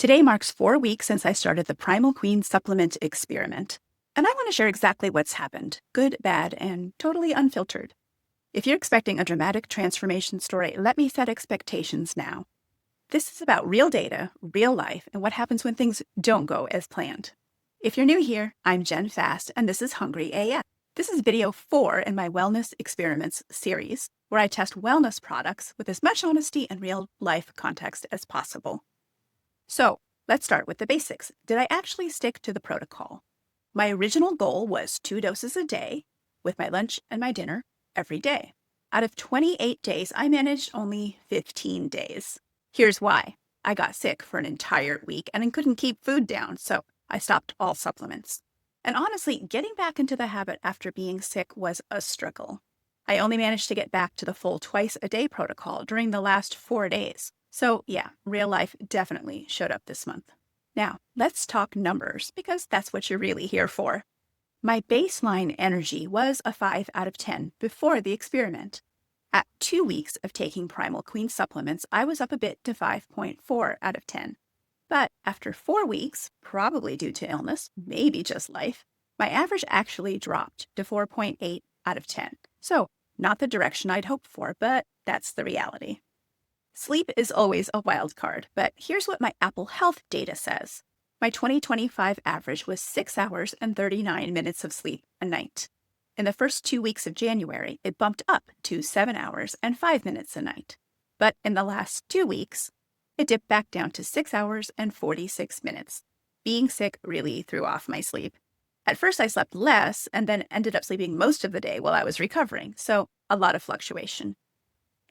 Today marks 4 weeks since I started the Primal Queen supplement experiment, and I want to share exactly what's happened, good, bad, and totally unfiltered. If you're expecting a dramatic transformation story, let me set expectations now. This is about real data, real life, and what happens when things don't go as planned. If you're new here, I'm Jen Fast, and this is Hungry AF. This is video 4 in my Wellness Experiments series, where I test wellness products with as much honesty and real-life context as possible. So let's start with the basics. Did I actually stick to the protocol? My original goal was 2 doses a day, with my lunch and my dinner every day. Out of 28 days, I managed only 15 days. Here's why. I got sick for an entire week and I couldn't keep food down, so I stopped all supplements. And honestly, getting back into the habit after being sick was a struggle. I only managed to get back to the full twice-a-day protocol during the last 4 days. So yeah, real life definitely showed up this month. Now, let's talk numbers, because that's what you're really here for. My baseline energy was a 5 out of 10 before the experiment. At 2 weeks of taking Primal Queen supplements, I was up a bit to 5.4 out of 10. But after 4 weeks, probably due to illness, maybe just life, my average actually dropped to 4.8 out of 10. So not the direction I'd hoped for, but that's the reality. Sleep is always a wild card, but here's what my Apple Health data says. My 2025 average was 6 hours and 39 minutes of sleep a night. In the first 2 weeks of January, it bumped up to 7 hours and 5 minutes a night. But in the last 2 weeks, it dipped back down to 6 hours and 46 minutes. Being sick really threw off my sleep. At first, I slept less and then ended up sleeping most of the day while I was recovering, so a lot of fluctuation.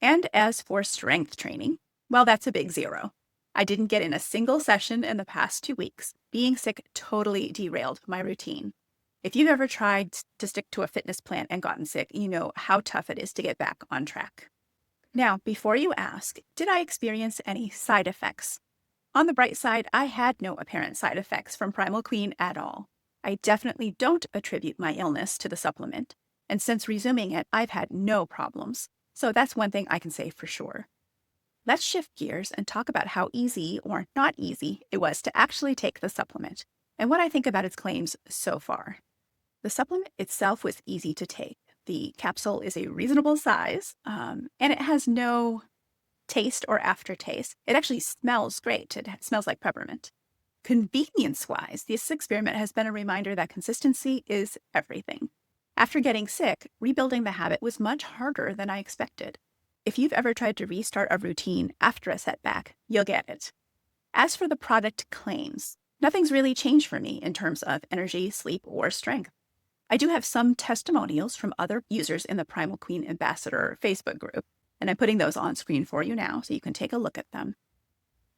And as for strength training, well, that's a big 0. I didn't get in a single session in the past 2 weeks. Being sick totally derailed my routine. If you've ever tried to stick to a fitness plan and gotten sick, you know how tough it is to get back on track. Now, before you ask, did I experience any side effects? On the bright side, I had no apparent side effects from Primal Queen at all. I definitely don't attribute my illness to the supplement, and since resuming it, I've had no problems. So that's one thing I can say for sure. Let's shift gears and talk about how easy or not easy it was to actually take the supplement, and what I think about its claims so far. The supplement itself was easy to take. The capsule is a reasonable size, and it has no taste or aftertaste. It actually smells great. It smells like peppermint. Convenience-wise, this experiment has been a reminder that consistency is everything. After getting sick, rebuilding the habit was much harder than I expected. If you've ever tried to restart a routine after a setback, you'll get it. As for the product claims, nothing's really changed for me in terms of energy, sleep, or strength. I do have some testimonials from other users in the Primal Queen Ambassador Facebook group, and I'm putting those on screen for you now so you can take a look at them.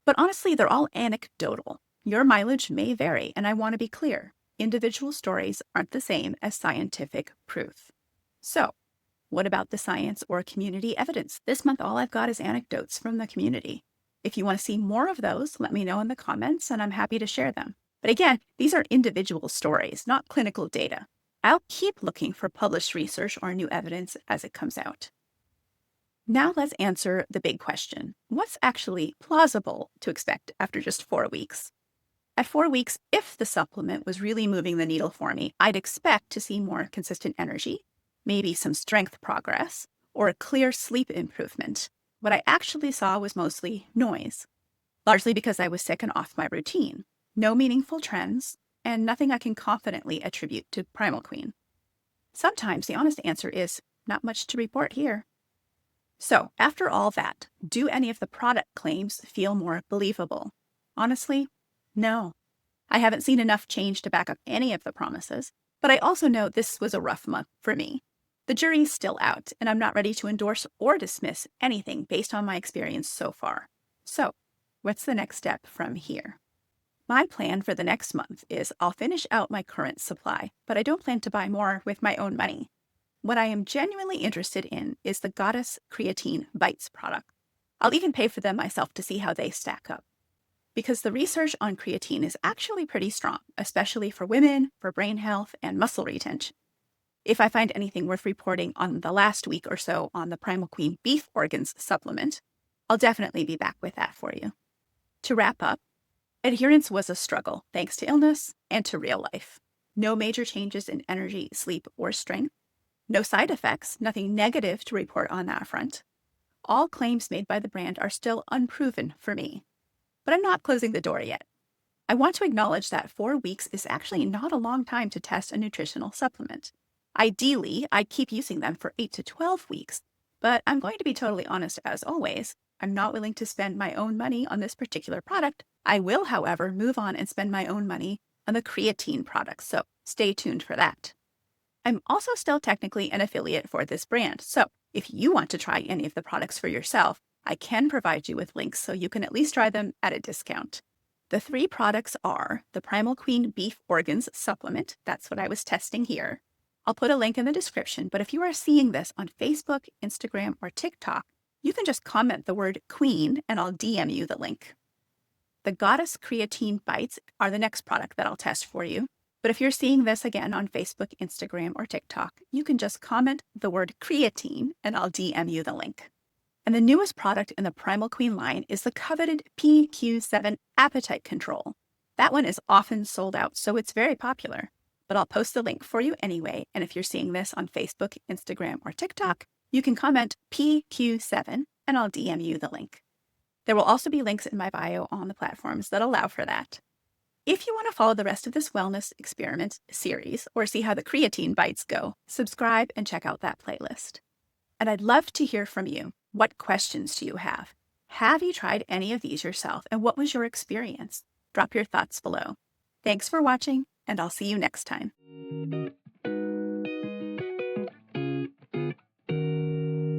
But honestly, they're all anecdotal. Your mileage may vary, and I want to be clear. Individual stories aren't the same as scientific proof. So, what about the science or community evidence? This month, all I've got is anecdotes from the community. If you want to see more of those, let me know in the comments and I'm happy to share them. But again, these are individual stories, not clinical data. I'll keep looking for published research or new evidence as it comes out. Now let's answer the big question. What's actually plausible to expect after just 4 weeks? At 4 weeks, if the supplement was really moving the needle for me, I'd expect to see more consistent energy, maybe some strength progress, or a clear sleep improvement. What I actually saw was mostly noise, largely because I was sick and off my routine. No meaningful trends, and nothing I can confidently attribute to Primal Queen. Sometimes the honest answer is not much to report here. So, after all that, do any of the product claims feel more believable? Honestly, no. I haven't seen enough change to back up any of the promises, but I also know this was a rough month for me. The jury's still out, and I'm not ready to endorse or dismiss anything based on my experience so far. So, what's the next step from here? My plan for the next month is I'll finish out my current supply, but I don't plan to buy more with my own money. What I am genuinely interested in is the Goddess Creatine Bites product. I'll even pay for them myself to see how they stack up. Because the research on creatine is actually pretty strong, especially for women, for brain health, and muscle retention. If I find anything worth reporting on the last week or so on the Primal Queen Beef Organs supplement, I'll definitely be back with that for you. To wrap up, Adherence was a struggle, thanks to illness and to real life. No major changes in energy, sleep, or strength. No side effects, nothing negative to report on that front. All claims made by the brand are still unproven for me. But I'm not closing the door yet. I want to acknowledge that 4 weeks is actually not a long time to test a nutritional supplement. Ideally, I'd keep using them for 8 to 12 weeks, but I'm going to be totally honest as always. I'm not willing to spend my own money on this particular product. I will, however, move on and spend my own money on the creatine products, so stay tuned for that. I'm also still technically an affiliate for this brand, so if you want to try any of the products for yourself, I can provide you with links so you can at least try them at a discount. The 3 products are the Primal Queen Beef Organs Supplement. That's what I was testing here. I'll put a link in the description, but if you are seeing this on Facebook, Instagram, or TikTok, you can just comment the word queen and I'll DM you the link. The Goddess Creatine Bites are the next product that I'll test for you. But if you're seeing this again on Facebook, Instagram, or TikTok, you can just comment the word creatine and I'll DM you the link. And the newest product in the Primal Queen line is the coveted PQ7 Appetite Control. That one is often sold out, so it's very popular. But I'll post the link for you anyway, and if you're seeing this on Facebook, Instagram, or TikTok, you can comment PQ7 and I'll DM you the link. There will also be links in my bio on the platforms that allow for that. If you want to follow the rest of this wellness experiment series or see how the creatine bites go, subscribe and check out that playlist. And I'd love to hear from you. What questions do you have? Have you tried any of these yourself, and what was your experience? Drop your thoughts below. Thanks for watching, and I'll see you next time.